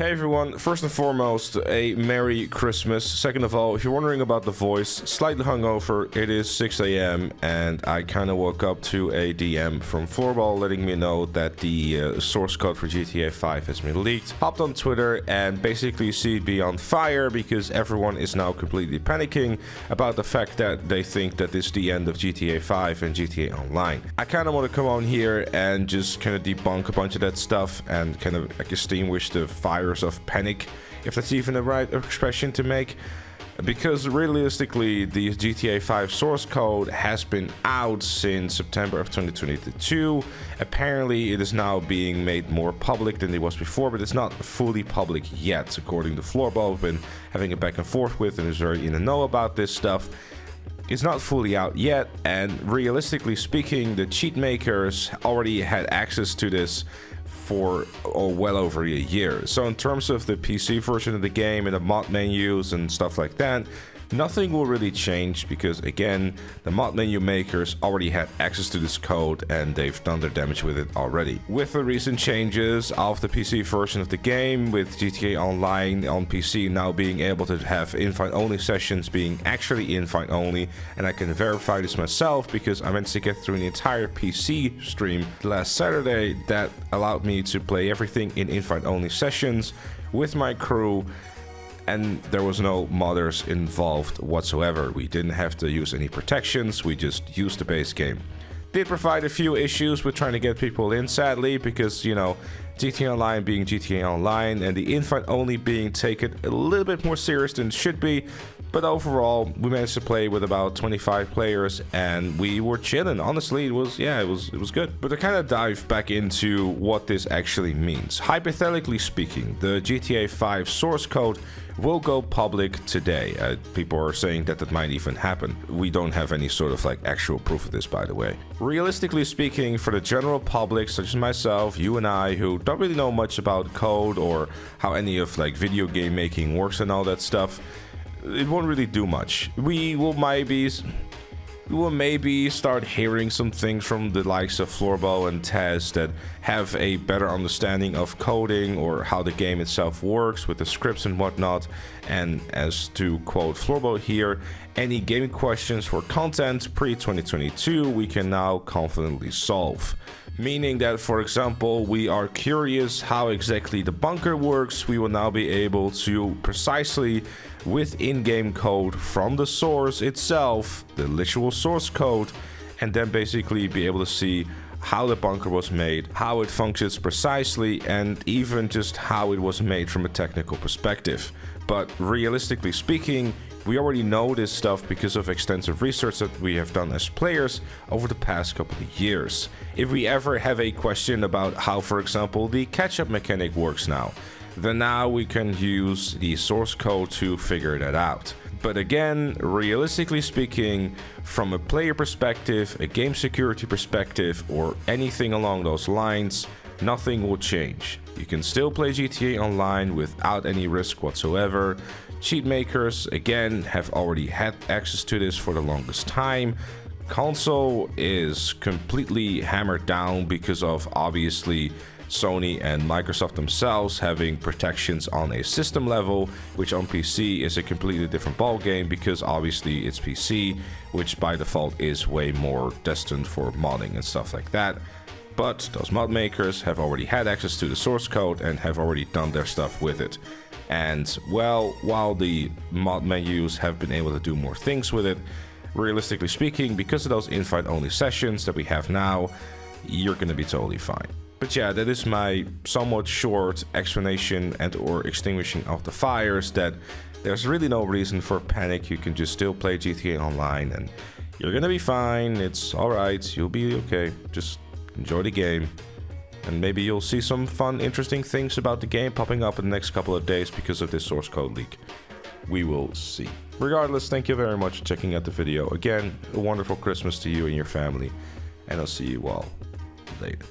Hey everyone, first and foremost, a Merry Christmas. Second of all, if you're wondering about the voice, slightly hungover, it is 6 a.m. and I kind of woke up to a DM from Floorball letting me know that the source code for GTA 5 has been leaked. Hopped on Twitter and basically see it be on fire because everyone is now completely panicking about the fact that they think that this is the end of GTA 5 and GTA Online. I kind of want to come on here and just kind of debunk a bunch of that stuff and kind of extinguish the fire of panic, if that's even the right expression to make, because realistically the GTA 5 source code has been out since September of 2022. Apparently it is now being made more public than it was before, but it's not fully public yet, according to Floorball. I've been having a back and forth with and is very in the know about this stuff. It's not fully out yet, and realistically speaking, the cheat makers already had access to this for well over a year. So in terms of the PC version of the game and the mod menus and stuff like that, nothing will really change because, again, the mod menu makers already had access to this code and they've done their damage with it already. With the recent changes of the PC version of the game, with GTA Online on PC now being able to have invite-only sessions being actually invite-only, and I can verify this myself because I managed to get through an entire PC stream last Saturday that allowed me to play everything in invite-only sessions with my crew, and there was no modders involved whatsoever. We didn't have to use any protections, we just used the base game. Did provide a few issues with trying to get people in, sadly, because, you know, GTA Online being GTA Online and the invite only being taken a little bit more serious than it should be. But overall, we managed to play with about 25 players and we were chilling. Honestly, it was good. But to kind of dive back into what this actually means. Hypothetically speaking, the GTA 5 source code will go public today. People are saying that that might even happen. We don't have any sort of like actual proof of this, by the way. Realistically speaking, for the general public, such as myself, you and I, who don't really know much about code or how any of like video game making works and all that stuff, it won't really do much. We will maybe start hearing some things from the likes of Floorball and Taz that have a better understanding of coding or how the game itself works with the scripts and whatnot. And as to quote Floorball here, any gaming questions for content pre-2022 we can now confidently solve. Meaning that, for example, we are curious how exactly the bunker works, we will now be able to precisely, with in-game code from the source itself, the literal source code, and then basically be able to see how the bunker was made, how it functions precisely, and even just how it was made from a technical perspective. But realistically speaking, we already know this stuff because of extensive research that we have done as players over the past couple of years. If we ever have a question about how, for example, the catch-up mechanic works now, then now we can use the source code to figure that out. But again, realistically speaking, from a player perspective, a game security perspective, or anything along those lines, nothing will change. You can still play GTA Online without any risk whatsoever. Cheat makers, again, have already had access to this for the longest time. Console is completely hammered down because of, obviously, Sony and Microsoft themselves having protections on a system level, which on PC is a completely different ballgame because obviously it's PC, which by default is way more destined for modding and stuff like that. But those mod makers have already had access to the source code and have already done their stuff with it. And well, while the mod menus have been able to do more things with it, realistically speaking, because of those invite-only sessions that we have now, you're gonna be totally fine. But yeah, that is my somewhat short explanation and or extinguishing of the fires, that there's really no reason for panic. You can just still play GTA Online and you're gonna be fine. It's alright, you'll be okay. Just enjoy the game. And maybe you'll see some fun, interesting things about the game popping up in the next couple of days because of this source code leak. We will see. Regardless, thank you very much for checking out the video. Again, a wonderful Christmas to you and your family. And I'll see you all later.